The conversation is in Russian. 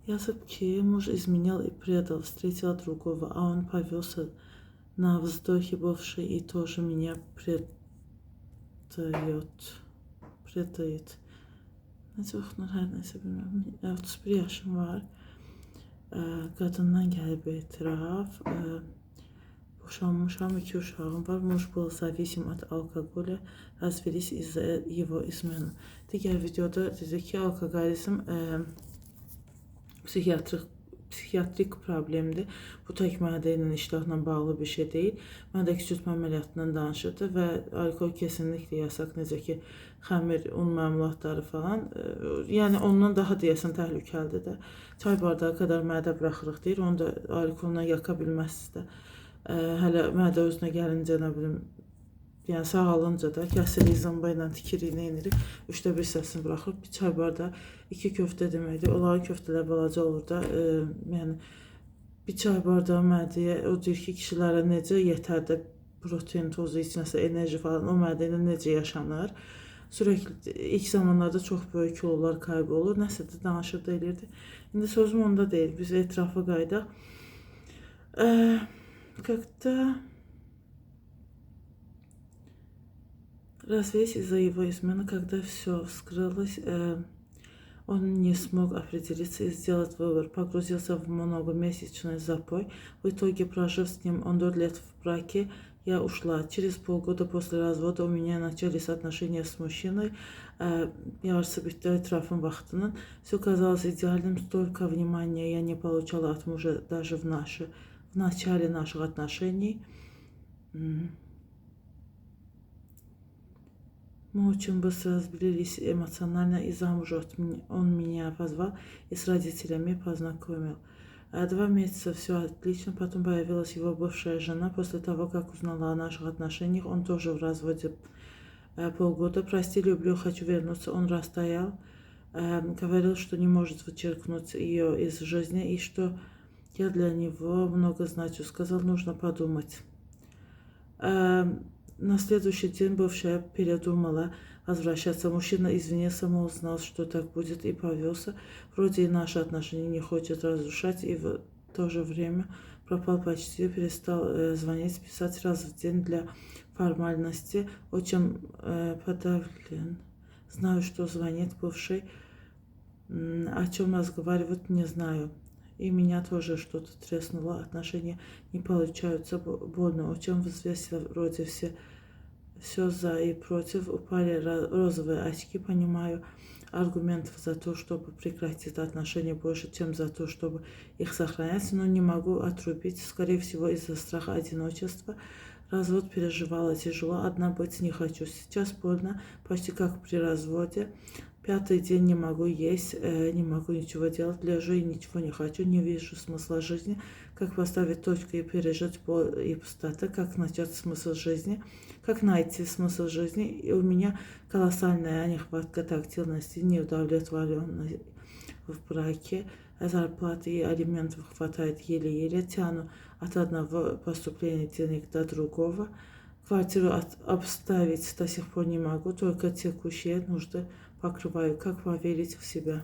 Yazıp ki муж изменил и предал, встретила другого, а он повелся на вздохи бывший и тоже меня predает. Necə oxunur, hər nəsə bilmirəm. 31 yaşım var. Qadından gəlib etiraf. Boşanmışam, 2 uşağım var. Muj был зависим от алкоголя. Развелись из-за его измены. Digər videoda dedi ki, alkoqolizm psixiatrik problemdir. Bu tək mədə ilə iştahla bağlı bir şey deyil. Mədə küçültmə əməliyyatından danışırdı və alkol kesinlikle yasak. Necə ki, xəmir, un məmulatları falan. Yəni ondan daha deyəsən təhlükəlidir də. Çay bardağı qədər mədə buraxırıq deyir. Onu da alkolla yaka bilməzsiniz də. Hələ mədə özünə gəlincə, nə bilim, yəni sağalınca da kəsirik zımba ilə, tikirik, neyinirik. 3də 1 hissəsini buraxırıq. Bir çay bardağı 2 köftə deməkdir. Onların köftələr balaca olur da. Yəni bir çay bardağı mədəyə, o deyir ki, kişilərə necə yetər də protein tozu, içinəsə enerji falan, o mədə ilə necə yaşanır. Sürekli ilk zamanlarda çox böyük kilolar kaybı olur. Nəsə də danışırdı, elirdi. İndi sözüm onda deyil. Biz etrafa qaydaq. Как-то развелись из-за его измены, когда все вскрылось, он не смог определиться и сделать выбор, погрузился в многомесячный запой. В итоге, прожив с ним 14 лет в браке, я ушла. Через полгода после развода у меня начались отношения с мужчиной. Yarısı bitdi etrafın vaxtının. Все казалось идеальным, столько внимания я не получала от мужа даже в начале наших отношений. Мы очень быстро сблизились эмоционально, и замуж он меня позвал и с родителями познакомил. 2 месяца все отлично, потом появилась его бывшая жена. После того, как узнала о наших отношениях, он тоже в разводе полгода. Прости, люблю, хочу вернуться. Он расстоял, говорил, что не может вычеркнуть ее из жизни и что я для него много значу. Сказал, нужно подумать. На следующий день бывшая передумала возвращаться. Мужчина извинился, мол, знал, что так будет, и повелся. Вроде и наши отношения не хочет разрушать, и в то же время пропал почти, перестал звонить, писать раз в день для формальности. Очень подавлен. Знаю, что звонит бывший, о чем разговаривать не знаю. И меня тоже что-то треснуло, отношения не получаются, больно. Очень взвесила вроде все за и против, упали розовые очки, понимаю, аргументов за то, чтобы прекратить отношения больше, чем за то, чтобы их сохранять, но не могу отрубить, скорее всего, из-за страха одиночества. Развод переживала тяжело, одна быть не хочу. Сейчас больно, почти как при разводе. 5-й день не могу есть, не могу ничего делать, лежу и ничего не хочу, не вижу смысла жизни. Как поставить точку и пережить боль и пустоту, как начать смысл жизни, как найти смысл жизни. И у меня колоссальная нехватка тактильности, неудовлетворенность в браке. Зарплаты и алиментов хватает еле-еле, тяну от одного поступления денег до другого. Квартиру обставить до сих пор не могу, только текущие нужды покрываю. Как поверить в себя?